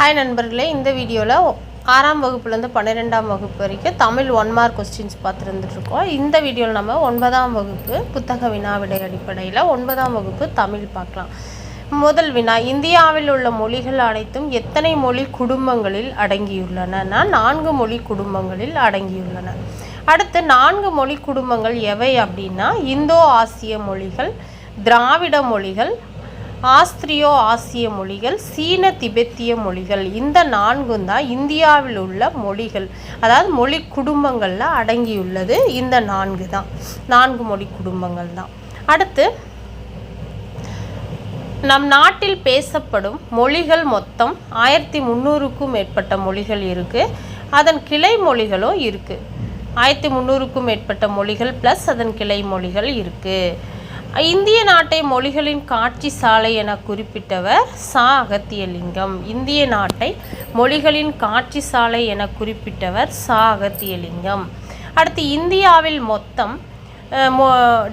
Hi நண்பர்களே, இந்த வீடியோவில் 6ஆம் வகுப்புலேருந்து 12ஆம் வகுப்பு வரைக்கும் தமிழ் 1 மார்க் கொஸ்டின்ஸ் பார்த்துருந்துட்டுருக்கோம். இந்த வீடியோவில் நம்ம 9ஆம் வகுப்பு புத்தக வினாவிடை அடிப்படையில் 9ஆம் வகுப்பு தமிழ் பார்க்கலாம். முதல் வினா, இந்தியாவில் உள்ள மொழிகள் அனைத்தும் எத்தனை மொழி குடும்பங்களில் அடங்கியுள்ளன? 4 மொழி குடும்பங்களில் அடங்கியுள்ளன. அடுத்து 4 மொழி குடும்பங்கள் எவை அப்படின்னா, இந்தோ ஆசிய மொழிகள், திராவிட மொழிகள், ஆஸ்திரியோ ஆசிய மொழிகள், சீன திபெத்திய மொழிகள். இந்த 4 தான் இந்தியாவில் உள்ள மொழிகள், அதாவது மொழி குடும்பங்களில் அடங்கியுள்ளது. இந்த 4 தான் 4 மொழி குடும்பங்கள் தான். அடுத்து, நம் நாட்டில் பேசப்படும் மொழிகள் மொத்தம் 1300க்கும் மேற்பட்ட மொழிகள் இருக்குது. அதன் கிளை மொழிகளும் இருக்குது. 1300க்கும் மேற்பட்ட மொழிகள் ப்ளஸ் அதன் கிளை மொழிகள் இருக்குது. இந்திய நாட்டை மொழிகளின் காட்சி சாலை என குறிப்பிட்டவர் சா. அகத்தியலிங்கம். இந்திய நாட்டை மொழிகளின் காட்சி சாலை என குறிப்பிட்டவர் சா. அகத்தியலிங்கம். அடுத்து, இந்தியாவில் மொத்தம்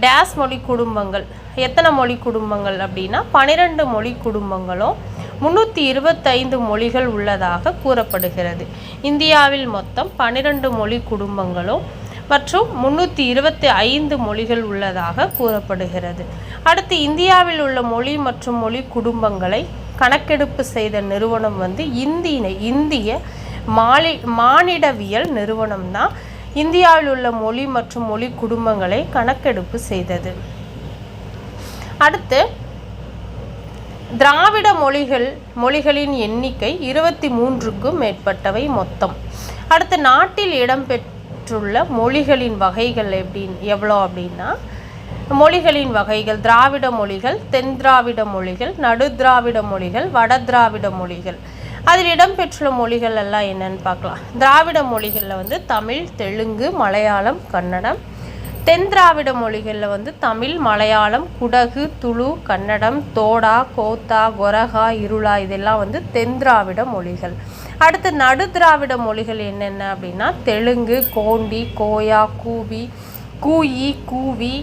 டேஸ் மொழி குடும்பங்கள், எத்தனை மொழி குடும்பங்கள் அப்படின்னா 12 மொழி குடும்பங்களும் 325 மொழிகள் உள்ளதாக கூறப்படுகிறது. இந்தியாவில் மொத்தம் 12 மொழி குடும்பங்களும் மற்றும் 325 மொழிகள் உள்ளதாக கூறப்படுகிறது. அடுத்து, இந்தியாவில் உள்ள மொழி மற்றும் மொழி குடும்பங்களை கணக்கெடுப்பு செய்த நிறுவனம் இந்திய மானிடவியல் நிறுவனம் தான் இந்தியாவில் உள்ள மொழி மற்றும் மொழி குடும்பங்களை கணக்கெடுப்பு செய்தது. அடுத்து, திராவிட மொழிகளின் எண்ணிக்கை 23க்கும் மேற்பட்டவை மொத்தம். அடுத்து, நாட்டில் இடம்பெற்றுள்ள மொழிகளின் வகைகள் எவ்வளோ அப்படின்னா, மொழிகளின் வகைகள் திராவிட மொழிகள், தென் திராவிட மொழிகள், நடு திராவிட மொழிகள், வட திராவிட மொழிகள். அதில் இடம்பெற்றுள்ள மொழிகள் எல்லாம் என்னன்னு பார்க்கலாம். திராவிட மொழிகளில் தமிழ், தெலுங்கு, மலையாளம், கன்னடம். தென் திராவிட மொழிகளில் தமிழ், மலையாளம், குடகு, துளு, கன்னடம், தோடா, கோத்தா, கொரகா, இருளா, இதெல்லாம் தென் திராவிட மொழிகள். அடுத்து, நடு திராவிட மொழிகள் என்னென்ன அப்படின்னா, தெலுங்கு, கோண்டி, கோயா, கூயி, கூவி,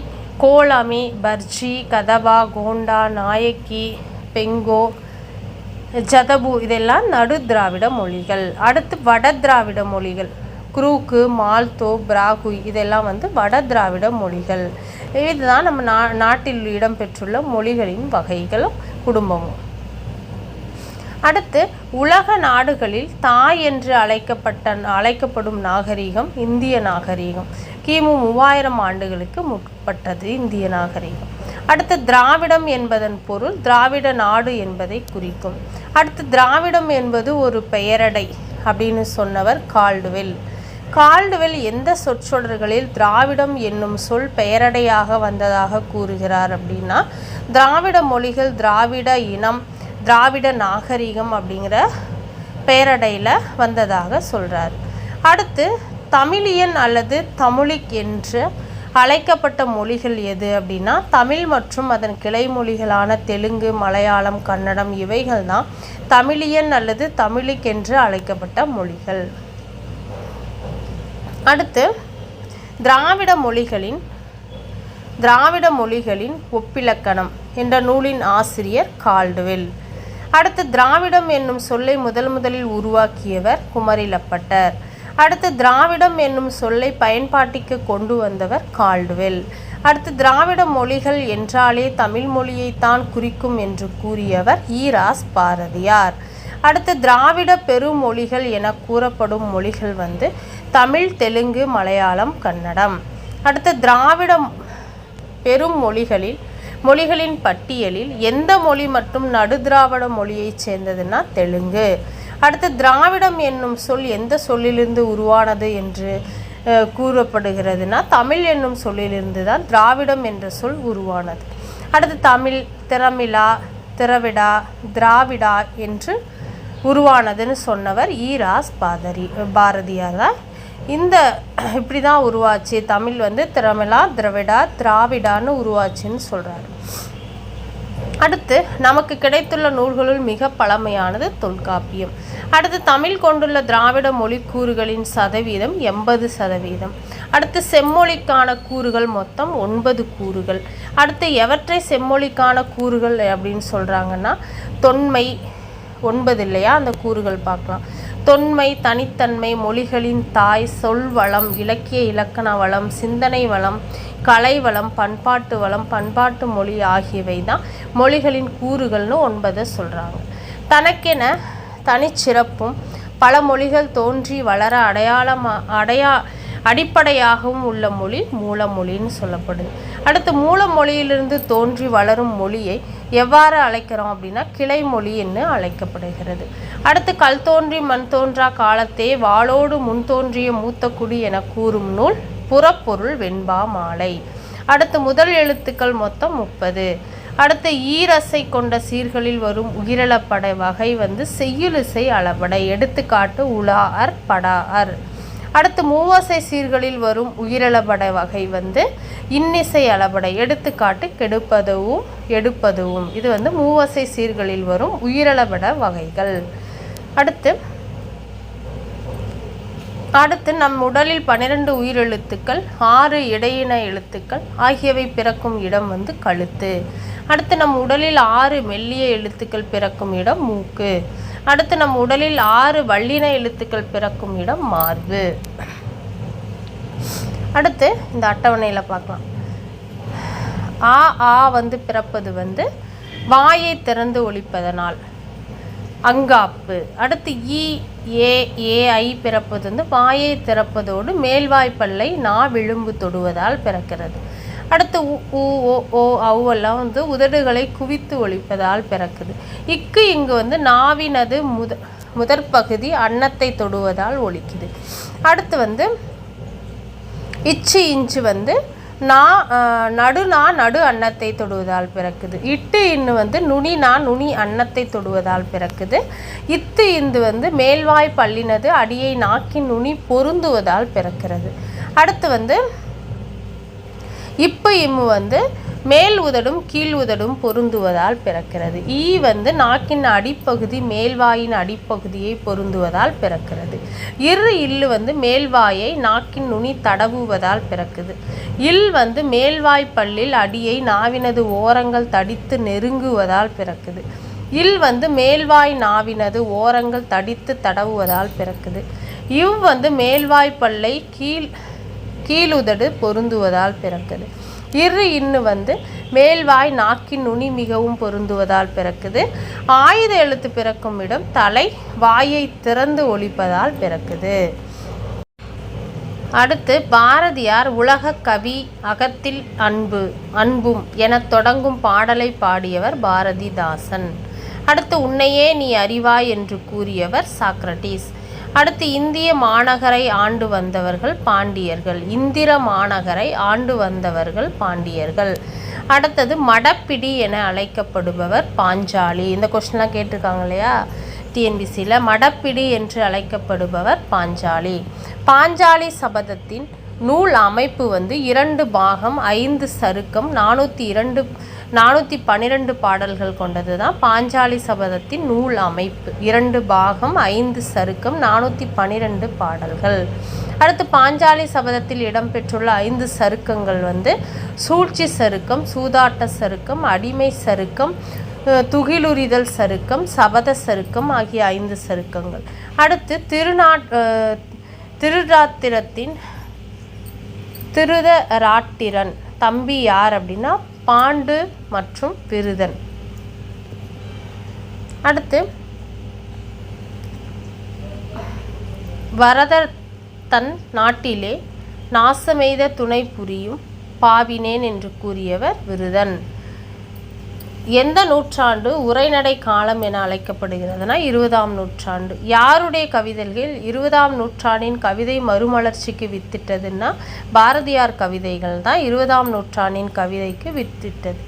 கோலமி, பர்ஜி, கதவா, கோண்டா, நாயக்கி, பெங்கோ, ஜதபு, இதெல்லாம் நடு திராவிட மொழிகள். அடுத்து, வட திராவிட மொழிகள் குரூக்கு, மால்தோ, பிராகு, இதெல்லாம் வட திராவிட மொழிகள். இதுதான் நம்ம நாட்டில் இடம்பெற்றுள்ள மொழிகளின் வகைகளும் குடும்பமும். அடுத்து, உலக நாடுகளில் தாய் என்று அழைக்கப்படும் நாகரிகம் இந்திய நாகரிகம். கிமு 3000 ஆண்டுகளுக்கு முற்பட்டது இந்திய நாகரிகம். அடுத்து, திராவிடம் என்பதன் பொருள் திராவிட நாடு என்பதை குறிக்கும். அடுத்து, திராவிடம் என்பது ஒரு பெயரடை அப்படின்னு சொன்னவர் கால்டுவெல். கால்டுவெல் எந்த சொற்றொடர்களில் திராவிடம் என்னும் சொல் பெயரடையாக வந்ததாக கூறுகிறார் அப்படின்னா, திராவிட மொழிகள், திராவிட இனம், திராவிட நாகரிகம் அப்படிங்கிற பெயரடையில் வந்ததாக சொல்கிறார். அடுத்து, தமிழியன் அல்லது தமிழிக் என்று அழைக்கப்பட்ட மொழிகள் எது அப்படின்னா, தமிழ் மற்றும் அதன் கிளை மொழிகளான தெலுங்கு, மலையாளம், கன்னடம், இவைகள் தான் தமிழியன் அல்லது தமிழிக் என்று அழைக்கப்பட்ட மொழிகள். அடுத்து, திராவிட மொழிகளின் ஒப்பிலக்கணம் என்ற நூலின் ஆசிரியர் கால்டுவெல். அடுத்து, திராவிடம் என்னும் சொல்லை முதலில் உருவாக்கியவர் குமரிலப்பட்டர். அடுத்து, திராவிடம் என்னும் சொல்லை பயன்பாட்டிற்கு கொண்டு வந்தவர் கால்டுவெல். அடுத்து, திராவிட மொழிகள் என்றாலே தமிழ் மொழியைத்தான் குறிக்கும் என்று கூறியவர் ஈராஸ் பாரதியார். அடுத்து, திராவிட பெருமொழிகள் என கூறப்படும் மொழிகள் தமிழ், தெலுங்கு, மலையாளம், கன்னடம். அடுத்து, திராவிட பெரும் மொழிகளின் பட்டியலில் எந்த மொழி மற்றும் நடு திராவிட மொழியைச் சேர்ந்ததுன்னா தெலுங்கு. அடுத்து, திராவிடம் என்னும் சொல் எந்த சொல்லிலிருந்து உருவானது என்று கூறப்படுகிறதுனா, தமிழ் என்னும் சொல்லிலிருந்து தான் திராவிடம் என்ற சொல் உருவானது. அடுத்து, தமிழ், திரவிடா, திராவிடா என்று உருவானதுன்னு சொன்னவர் ஈராஸ் பாரதியார் தான். இப்படி தான் உருவாச்சு. தமிழ் திரமிழா, திரவிடா, திராவிடான்னு உருவாச்சுன்னு சொல்கிறாரு. அடுத்து, நமக்கு கிடைத்துள்ள நூல்களுள் மிக பழமையானது தொல்காப்பியம். அடுத்து, தமிழ் கொண்டுள்ள திராவிட மொழி கூறுகளின் சதவீதம் 80%. அடுத்து, செம்மொழிக்கான கூறுகள் மொத்தம் 9 கூறுகள். அடுத்து, எவற்றை செம்மொழிக்கான கூறுகள் அப்படின்னு சொல்கிறாங்கன்னா, தொன்மை, 9 இல்லையா, அந்த கூறுகள் பார்க்கலாம். தொன்மை, தனித்தன்மை, மொழிகளின் தாய், சொல் வளம், இலக்கிய இலக்கண வளம், சிந்தனை வளம், கலை வளம், பண்பாட்டு வளம், பண்பாட்டு மொழி ஆகியவை தான் மொழிகளின் கூறுகள்னு 9 சொல்கிறாங்க. தனக்கென தனிச்சிறப்பும் பல மொழிகள் தோன்றி வளர அடிப்படையாகவும் உள்ள மொழி மூலமொழின்னு சொல்லப்படுது. அடுத்து மூலமொழியிலிருந்து தோன்றி வளரும் மொழியை எவ்வாறு அழைக்கிறோம் அப்படின்னா கிளை மொழி என்று அழைக்கப்படுகிறது. அடுத்து கல் தோன்றி மண் தோன்றா காலத்தே வாளோடு முன் தோன்றிய மூத்த குடி என கூறும் நூல் புறப்பொருள் வெண்பா மாலை. அடுத்து முதல் எழுத்துக்கள் மொத்தம் 30. அடுத்து ஈரசை கொண்ட சீர்களில் வரும் உயிரிழப்படை வகை செய்யுளிசை அளபடை. எடுத்துக்காட்டு உலா அர் படா அர். அடுத்து மூவசை சீர்களில் வரும் உயிரிழப்படை வகை இன்னிசை அளபடை. எடுத்துக்காட்டு கெடுப்பதுவும் எடுப்பதுவும். இது மூவசை சீர்களில் வரும் உயிரிழப்பட வகைகள். அடுத்து நம் உடலில் 12 உயிரெழுத்துக்கள், 6 இடையின எழுத்துக்கள் ஆகியவை பிறக்கும் இடம் கழுத்து. அடுத்து நம் உடலில் 6 மெல்லிய எழுத்துக்கள் பிறக்கும் இடம் மூக்கு. அடுத்து நம் உடலில் 6 வல்லின எழுத்துக்கள் பிறக்கும் இடம் மார்பு. அடுத்து இந்த அட்டவணையில் பார்க்கலாம். ஆ பிறப்பது வாயை திறந்து ஒலிப்பதனால் அங்காப்பு. அடுத்து ஏ பிறப்பது வாயை திறப்பதோடு மேல்வாய்ப்பல்லை நா விழும்பு தொடுவதால் பிறக்கிறது. அடுத்து ஓ அவ்வெல்லாம் உதடுகளை குவித்து ஒலிப்பதால் பிறக்குது. இங்கு நாவினது முதற்பகுதி அன்னத்தை தொடுவதால் ஒலிக்குது. அடுத்து இஞ்சு நடு அன்னத்தை தொடுவதால் பிறக்குது. இன்னு நுனி அன்னத்தை தொடுவதால் பிறக்குது. இந்து மேல்வாய் பல்லினது அடியை நாக்கின் நுனி பொருந்துவதால் பிறக்கிறது. அடுத்து இம்மு மேல் உதடும் கீழ் உதடும் பொருந்துவதால் பிறக்கிறது. நாக்கின் அடிப்பகுதி மேல்வாயின் அடிப்பகுதியை பொருந்துவதால் பிறக்கிறது. இல்லு மேல்வாயை நாக்கின் நுனி தடவுவதால் பிறக்குது. மேல்வாய் பல்லில் அடியை நாவினது ஓரங்கள் தடித்து நெருங்குவதால் பிறக்குது. மேல்வாய் நாவினது ஓரங்கள் தடித்து தடவுவதால் பிறக்குது. மேல்வாய் பல்லை கீழுதடு பொருந்துவதால் பிறக்குது. இன்னு மேல்வாய் நாக்கின் நுனி மிகவும் பொருந்துவதால் பிறக்குது. ஆயுத எழுத்து பிறக்கும் இடம் தலை வாயை திறந்து ஒலிப்பதால் பிறக்குது. அடுத்து பாரதியார் உலக கவி அகத்தில் அன்பும் என தொடங்கும் பாடலை பாடியவர் பாரதிதாசன். அடுத்து உன்னையே நீ அறிவாய் என்று கூறியவர் சாக்ரட்டிஸ். அடுத்து இந்திய மாநகரை ஆண்டு வந்தவர்கள் பாண்டியர்கள். இந்திர மாநகரை ஆண்டு வந்தவர்கள் பாண்டியர்கள். அடுத்தது மடப்பிடி என அழைக்கப்படுபவர் பாஞ்சாலி. இந்த கொஸ்டின்லாம் கேட்டிருக்காங்க இல்லையா டிஎன்பிசியில். மடப்பிடி என்று அழைக்கப்படுபவர் பாஞ்சாலி. பாஞ்சாலி சபதத்தின் நூல் அமைப்பு 2 பாகம் 5 சருக்கம் 412 பாடல்கள் கொண்டது தான் பாஞ்சாலி சபதத்தின் நூல் அமைப்பு. 2 பாகம் 5 சருக்கம் 412 பாடல்கள். அடுத்து பாஞ்சாலி சபதத்தில் இடம்பெற்றுள்ள 5 சருக்கங்கள் சூழ்ச்சி சருக்கம், சூதாட்ட சருக்கம், அடிமை சருக்கம், துகிலுரிதல் சருக்கம், சபத சருக்கம் ஆகிய 5 சருக்கங்கள். அடுத்து திருராத்திரத்தின் திருதராட்டிரன் தம்பி யார் அப்படின்னா பாண்டு மற்றும் விருதன். அடுத்து வரதர் தன் நாட்டிலே நாசமெய்த துணை புரியும் பாவினேன் என்று கூறியவர் விருதன். எந்த நூற்றாண்டு உரைநடை காலம் என அழைக்கப்படுகிறதுனா 20ஆம் நூற்றாண்டு. யாருடைய கவிதைகள் 20ஆம் நூற்றாண்டின் கவிதை மறுமலர்ச்சிக்கு வித்திட்டதுன்னா பாரதியார் கவிதைகள் தான் 20ஆம் நூற்றாண்டின் கவிதைக்கு வித்திட்டது.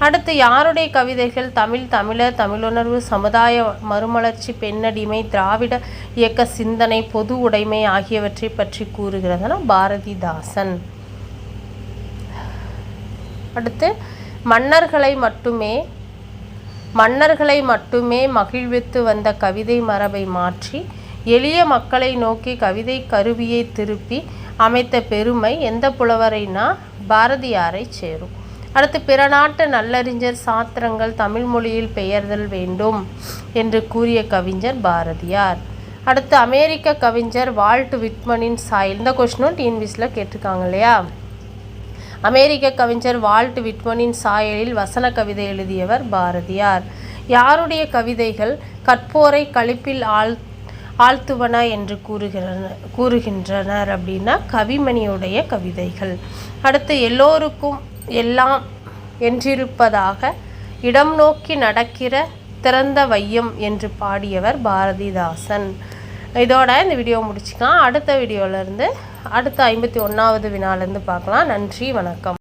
அடுத்து யாருடைய கவிதைகள் தமிழர், தமிழுணர்வு, சமுதாய மறுமலர்ச்சி, பெண்ணடிமை, திராவிட இயக்க சிந்தனை, பொது உடைமை ஆகியவற்றை பற்றி கூறுகிறதுனா பாரதிதாசன். அடுத்து மன்னர்களை மட்டுமே மகிழ்வித்து வந்த கவிதை மரபை மாற்றி எளிய மக்களை நோக்கி கவிதை கருவியை திருப்பி அமைத்த பெருமை எந்த புலவரைனா பாரதியாரை சேரும். அடுத்து பிற நாட்டு நல்லறிஞர் சாத்திரங்கள் தமிழ் மொழியில் பெயர்தல் வேண்டும் என்று கூறிய கவிஞர் பாரதியார். அடுத்து அமெரிக்க கவிஞர் வால்ட் விட்மனின் சாயல். இந்த கொஸ்டினும் டிஎன்பிஎஸ்சியில் கேட்டிருக்காங்க இல்லையா. அமெரிக்க கவிஞர் வால்ட் விட்மனின் சாயலில் வசன கவிதை எழுதியவர் பாரதியார். யாருடைய கவிதைகள் கற்போரை களிப்பில் ஆழ்த்துவன என்று கூறுகின்றனர் அப்படின்னா கவிமணியுடைய கவிதைகள். அடுத்து எல்லோருக்கும் எல்லாம் என்றிருப்பதாக இடம் நோக்கி நடக்கிற திறந்த வையம் என்று பாடியவர் பாரதிதாசன். இதோட இந்த வீடியோ முடிச்சுக்கலாம். அடுத்த வீடியோவிலேருந்து அடுத்த 51வது வினாலேருந்து பார்க்கலாம். நன்றி, வணக்கம்.